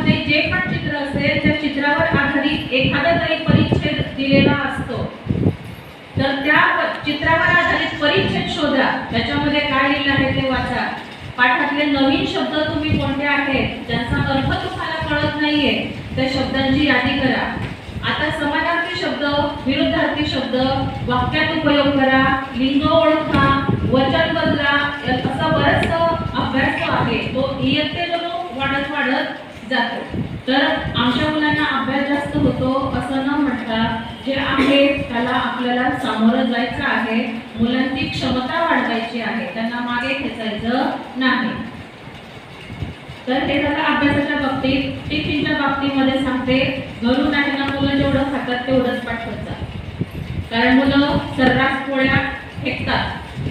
परीक्षेमध्ये जे पण चित्र असेल त्या चित्रावर आधारित एखादा तरी परिच्छेद दिलेला असतो, तर त्या चित्रावर आधारित परिच्छेद शोधा, त्याच्यामध्ये काय लिहिलं आहे ते वाचा. पाठातले नवीन शब्द तुम्ही कोणते आहेत ज्यांचा अर्थ तुम्हाला कळत नाहीये त्या शब्दांची यादी करा. आता समानार्थी शब्द, विरुद्धार्थी शब्द वाक्यात उपयोग करा, लिंग ओळखा, वचन बदला, असा बराचसा अभ्यास जो आहे तो इयत्तेजनो वाढत जातो. तर आमच्या मुलांना अभ्यास जास्त होतो असं न म्हणता जे आहे त्याला आपल्याला सामोरं जायचं आहे. मुलांची क्षमता वाढवायची आहे, त्यांना मागे खेचायचं नाही. तर हे झालं अभ्यासाच्या बाबतीत. टिफिनच्या बाबतीमध्ये सांगते, घरून आहे ना मुलं जेवढं खातात तेवढंच पाठवत जा. कारण मुलं सर्रास पोळ्या फेकतात,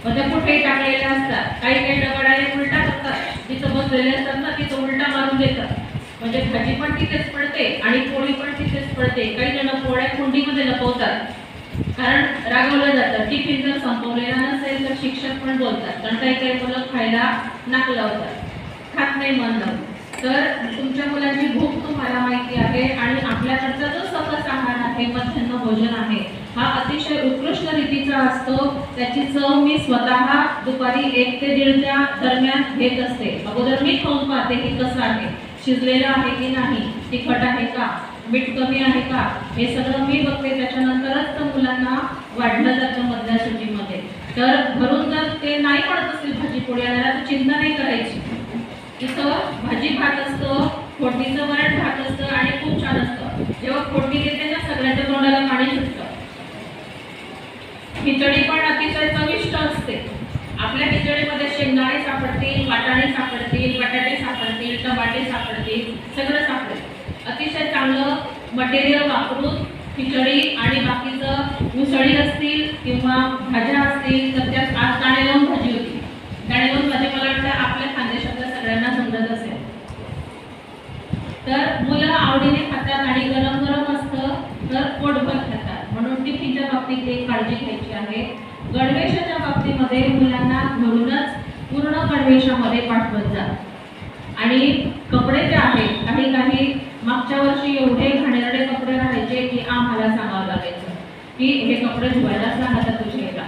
म्हणजे कुठेही टाकलेल्या असतात. काही काही दगडाने उलटा करतात, तिथं बसलेले असतात ना तिथं उलटा मारून देतात, म्हणजे भाजी पण तिथेच पडते आणि पोळी पण तिथेच पडते. काही जण पोळ्या कुंडीमध्ये लपवतात, कारण रागवलं जातं. टिफिन जर संपवलेला नसेल तर शिक्षक पण बोलतात, कारण काही काही मुलं खायला नाक लावतात, खात नाही मन लावून. तर तुमच्या मुलांची भूक तुम्हाला माहिती आहे आणि आपल्याकडचा जो सकस आहार आहे, मध्यान्ह भोजन आहे, हा अतिशय उत्कृष्ट रीतीचा असतो. त्याची चव मी स्वतः दुपारी 1 ते 1:30च्या दरम्यान घेत असते. अगोदर मी खाऊन पाहते की कसं आहे, शिजलेलं आहे की नाही, तिखट आहे का, मीठ कमी आहे का, हे सगळं मी बघते. त्याच्यानंतरच तर मुलांना वाढलं जातं मधल्या सुट्टीमध्ये. तर घरून जर ते नाही पडत असेल भाजी पोळी आणायला तर चिंता नाही करायची. तिथं भाजी भात असतं, फोडणीचं वरण भात असतं आणि खूप छान असतं. जेव्हा फोडणी देते ना सगळ्यांच्या तोंडाला पाणी सुटतं. खिचडी पण अतिशय चविष्ट असते. आपल्या खिचडीमध्ये शेंगदाणे सापडतील, वाटाणे सापडतील, बटाटे सापडतील, टमाटे सापडतील, सगळं सापडेल. अतिशय चांगलं मटेरियल वापरून खिचडी आणि बाकीचं उसळी असतील किंवा भाज्या असतील तर त्यात आज दाणे लावून भाजी होती. दाणे लावून भाजी मला वाटतं आपल्या खानदेशातल्या सगळ्यांना समजत असेल. तर मुलं आवडीने खातात आणि गरम गरम असतं तर पोटभर खातात, म्हणून टिफिनच्या बाबतीत एक काळजी घ्यायची आहे. गणवेशाच्या बाबतीमध्ये मुलांना घरूनच पूर्ण गणवेशामध्ये पाठवत जा. आणि कपडे जे आहेत, काही काही मागच्या वर्षी एवढे घाणेरडे कपडे राहायचे की आम्हाला सांगावं लागायचं की हे कपडे धुवायला सांगा तुझ्या.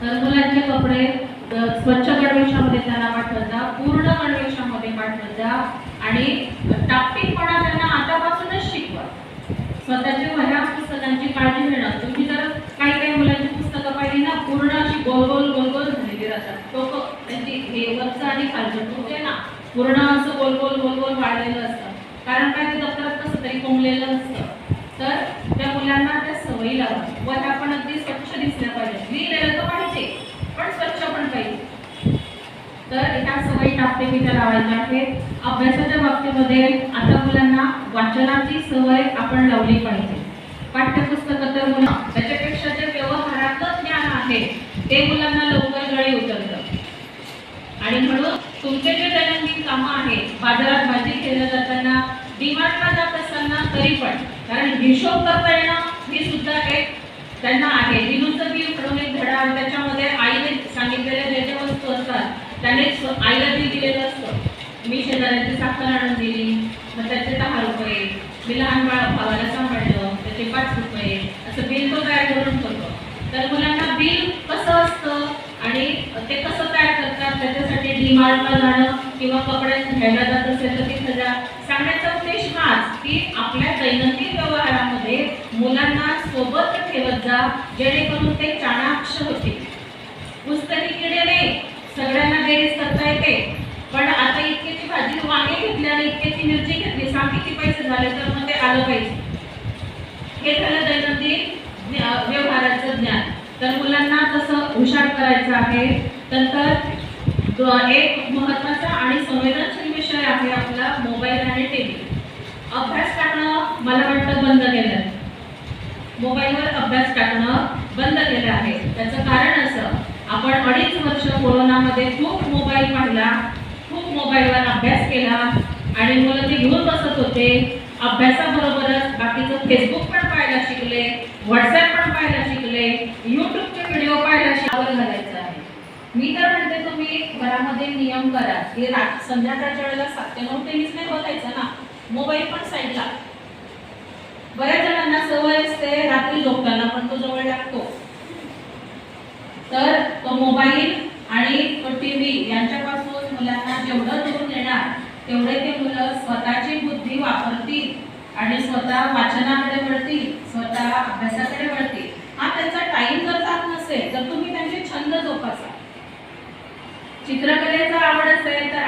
तर मुलांचे कपडे स्वच्छ गणवेशामध्ये त्यांना पाठवत जा, पूर्ण गणवेशामध्ये पाठवत जा आणि टापटीकपणा त्यांना आतापासूनच शिकवा. स्वतःची वह्या पुस्तकांची काळजी घेणं. तुम्ही जर काही काही मुलांची पुस्तकं पाहिली ना पूर्ण अशी गोल गोल गोल गोल झालेली राहतात, टोकं त्यांची हे वरचं आणि खालचं टोक ना पूर्ण असं गोल गोल गोल गोल वाढलेलं असतं. कारण काय ते दप्तरात कसं तरी कोंबलेलं असतं. तर त्या मुलांना त्या सवयी लावा. वह्या पण अगदी स्वच्छ दिसल्या पाहिजे, लिहिलेलं तर पाहिजे पण स्वच्छ पण पाहिजे. तर ह्या सवयी टापटीकीच्या लावायच्या आहेत. अभ्यासाच्या बाबतीमध्ये आता मुलांना वाचनाची सवय आपण लावली पाहिजे. पाठ्यपुस्तकं तर मुलं त्याच्यापेक्षा जे व्यवहारातलं ज्ञान आहे ते मुलांना लवकर गळी उतरतं. आणि म्हणून तुमचे जे दैनंदिन कामं आहेत, बाजारात भाजी घ्यायला जाताना, डीमार्टला जात असताना तरी पण, कारण हिशोब करता येणं ही सुद्धा एक त्यांना आहे. दिनूचं बिल म्हणून एक धडा, त्याच्यामध्ये आईने सांगितलेल्या ज्या ज्या वस्तू असतात त्याने आईला बिल दिलेलं असतं. मी शेजाऱ्याची साखर आणून दिली, मग त्याचे 10 रुपये, मी लहान भावाला सांभाळलं त्याचे 5 रुपये, असं बिल तो तयार करून ठेवतो. तर मुलांना बिल कसं असतं आणि ते कसं तयार करतात त्याच्यासाठी डीमार्टला जाणं किंवा कपडे घ्यायला जात असेल तर तिथं जा. सांगण्याचा उद्देश हाच की आपल्या दैनंदिन व्यवहारामध्ये मुलांना सोबत ठेवत जा, जेणेकरून ते चाणाक्ष होतील. पुस्तकी किडे नाही, सगळ्यांना बेरीज करता येते. पण आता इतकीची भाजी वांगे घेतली आणि इतकीची मिरची घेतली, सांग किती पैसे झाले, तर मग ते आलं पाहिजे. हे झालं दैनंदिन व्यवहाराचं ज्ञान. तर मुलांना तसं हुशार करायचं आहे. नंतर एक महत्त्वाचा आणि संवेदनशील विषय आहे आपला मोबाईल आणि टीव्ही. अभ्यास टाकणं मला वाटतं बंद केलं. मोबाईलवर अभ्यास टाकणं बंद केलं आहे. त्याचं कारण असं, आपण 2.5 वर्ष कोरोनामध्ये खूप मोबाईल पाहिला, खूप मोबाईलवर अभ्यास केला आणि मुलं ते घेऊन बसत होते. अभ्यासाबरोबरच बाकीचं फेसबुक पण पाहायला शिकले, व्हॉट्सॲप पण पाहायला शिकले, यूट्यूबचे व्हिडिओ पाहायला घालायचं आहे. मी तर म्हणते तुम्ही घरामध्ये नियम करा की संध्याकाळच्या वेळेला 7 ते 9 टीव्हीच नाही बघायचं ना, मोबाईल पण साईडला. बऱ्याच जणांना सवय असते रात्री झोपताना पण तो जवळ लागतो, तर तो मोबाईल आणि तो टीव्ही यांच्यापासून मुलांना जेवढं दूर नेणार तेवढे ते मुलं स्वतःची बुद्धी वापरतील आणि स्वतः वाचनाकडे वळतील, स्वतः अभ्यासाकडे वळतील. हा त्यांचा टाइम जर जात नसेल तर तुम्ही त्यांचे छंद जोपासा. चित्रकलेचा आवड असेल तर